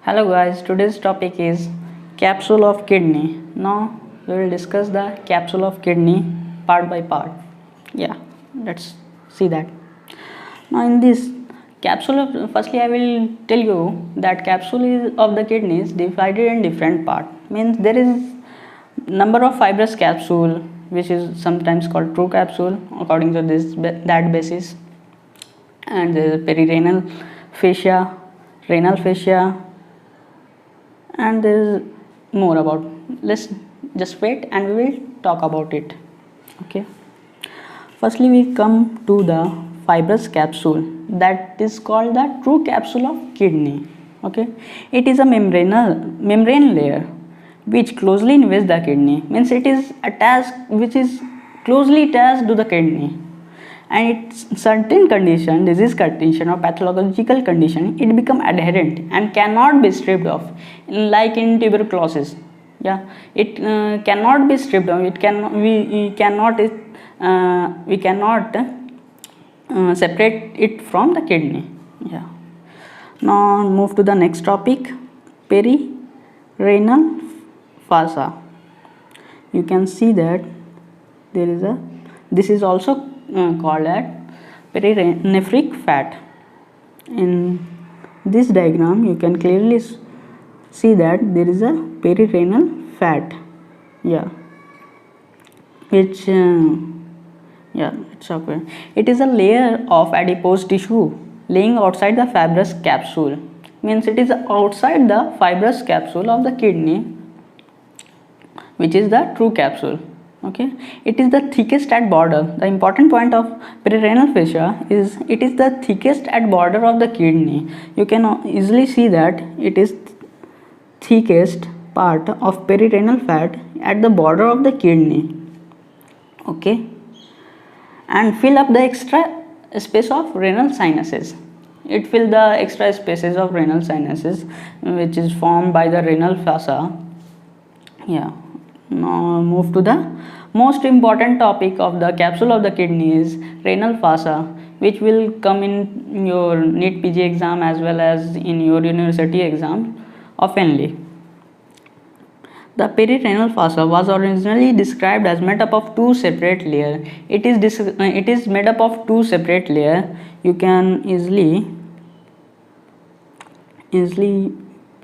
Hello guys, today's topic is capsule of kidney. Now we will discuss the capsule of kidney part by part. Yeah, let's see that. Now in this firstly I will tell you that capsule is of the kidney is divided in different part. Means there is number of fibrous capsule which is sometimes called true capsule according to that basis, and there is perirenal fascia, renal fascia, and there is more about. Let's just wait and we will talk about it. Okay, firstly we come to the fibrous capsule, that is called the true capsule of kidney. Okay, it is a membrane layer which closely invests the kidney, means it is attached, which is closely attached to the kidney, and it's certain condition, disease condition or pathological condition, it become adherent and cannot be stripped off, like in tuberculosis. Yeah, it cannot be stripped off. It can we cannot separate it from the kidney. Yeah. Now move to the next topic, perirenal fossa. You can see that there is a, this is also called as perinephric fat. In this diagram you can clearly see that there is a perirenal fat. Yeah, which yeah, it's okay. It is a layer of adipose tissue laying outside the fibrous capsule, means it is outside the fibrous capsule of the kidney, which is the true capsule. Okay, it is the thickest at border. The important point of perirenal fascia is it is the thickest at border of the kidney. You can easily see that it is thickest part of perirenal fat at the border of the kidney. Okay, and fill up the extra space of renal sinuses. It fill the extra spaces of renal sinuses which is formed by the renal fossa. Yeah. Now move to the most important topic of the capsule of the kidney is renal fossa, which will come in your NEET PG exam as well as in your university exam oftenly. The perirenal fossa was originally described as made up of two separate layers. It is made up of two separate layers. You can easily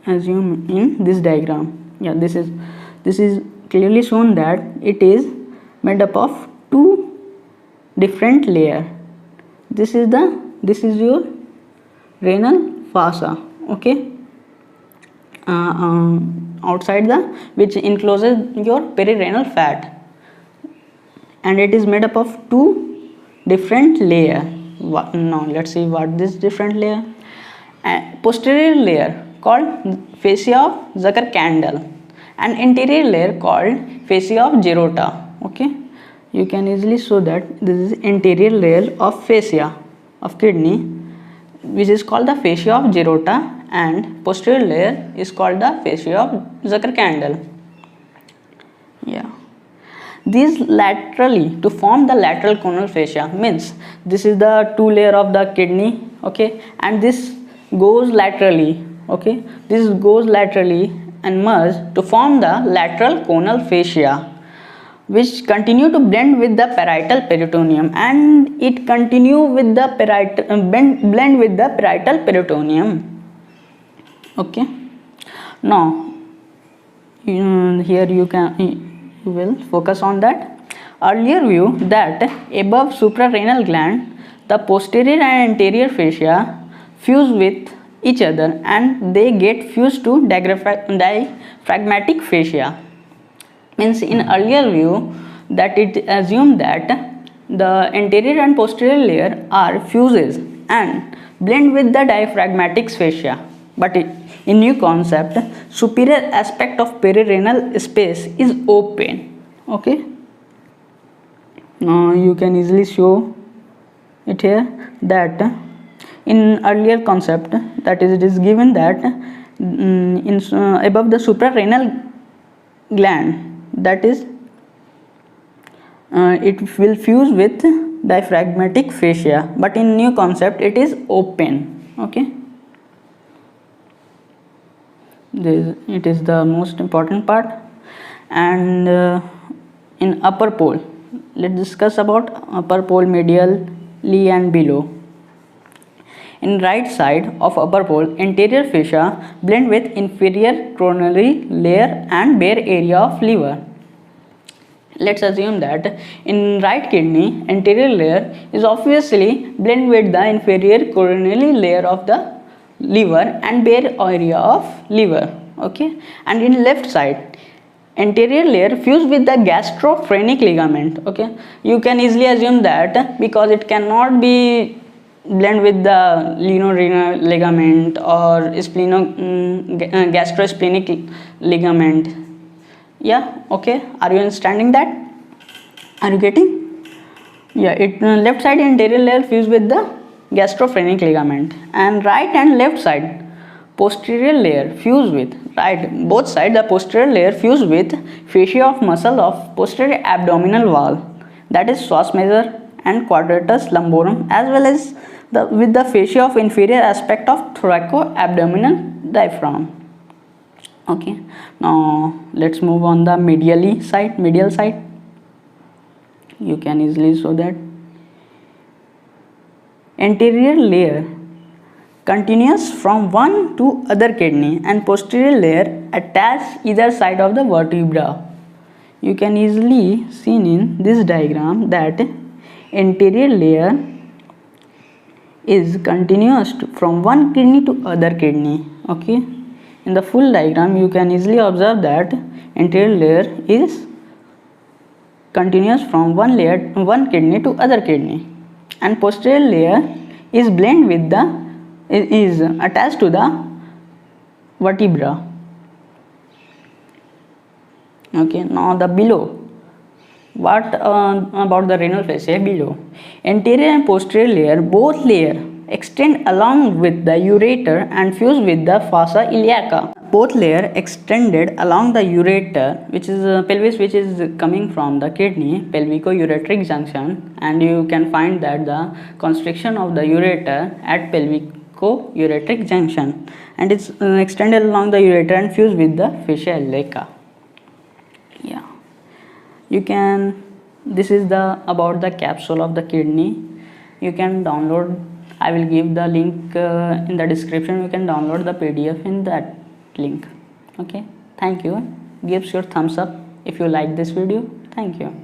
assume in this diagram. Yeah, this is clearly shown that it is made up of two different layers. This is your renal fossa. Okay, outside the, which encloses your perirenal fat, and it is made up of two different layers. Now let's see what this different layer. Posterior layer called fascia of Zuckerkandl, and anterior layer called fascia of Geroda. Okay, you can easily show that this is anterior layer of fascia of kidney, which is called the fascia of Geroda, and posterior layer is called the fascia of Zuckerkandl. Yeah, these laterally to form the lateral conal fascia, means this is the two layer of the kidney. Okay, and this goes laterally. Okay, this goes laterally and merge to form the lateral conal fascia, which continue to blend with the parietal peritoneum, and it continue with the blend with the parietal peritoneum. Okay, now here you will focus on that earlier view that above suprarenal gland the posterior and anterior fascia fuse with each other and they get fused to diaphragmatic fascia. Means in earlier view that it assumed that the anterior and posterior layer are fuses and blend with the diaphragmatic fascia, but in new concept superior aspect of perirenal space is open. Okay, now you can easily show it here that in earlier concept, that is, it is given that above the suprarenal gland, that is it will fuse with diaphragmatic fascia, but in new concept it is open. Okay, it is the most important part. And in upper pole, let's discuss about upper pole medially and below. In right side of upper pole, anterior fascia blend with inferior coronary layer and bare area of liver. Let's assume that in right kidney, anterior layer is obviously blend with the inferior coronary layer of the liver and bare area of liver. Okay, and in left side, anterior layer fused with the gastrophrenic ligament. Okay, you can easily assume that because it cannot be blend with the lienorenal ligament or gastrosplenic ligament. Yeah, okay, are you understanding that? Are you getting? Yeah, it left side anterior layer fused with the gastrophrenic ligament, and right and left side posterior layer fused with, right, both sides the posterior layer fused with fascia of muscle of posterior abdominal wall, that is psoas major and quadratus lumborum, as well as with the fascia of inferior aspect of thoraco-abdominal diaphragm. Okay, now let's move on the medial side. You can easily show that anterior layer continuous from one to other kidney and posterior layer attach either side of the vertebra. You can easily see in this diagram that anterior layer is continuous from one kidney to other kidney. Okay, in the full diagram you can easily observe that anterior layer is continuous from one kidney to other kidney, and posterior layer is blend with the is attached to the vertebra. Okay, now the below. What about the renal fascia below? Anterior and posterior layer, both layer extend along with the ureter and fuse with the fossa iliaca. Both layer extended along the ureter, which is pelvis, which is coming from the kidney, pelvico-ureteric junction, and you can find that the constriction of the ureter at pelvico-ureteric junction, and it's extended along the ureter and fused with the fascia iliaca. Yeah, you can, this is the about the capsule of the kidney. You can download, I will give the link in the description. You can download the PDF in that link. Okay, thank you. Give your thumbs up if you like this video. Thank you.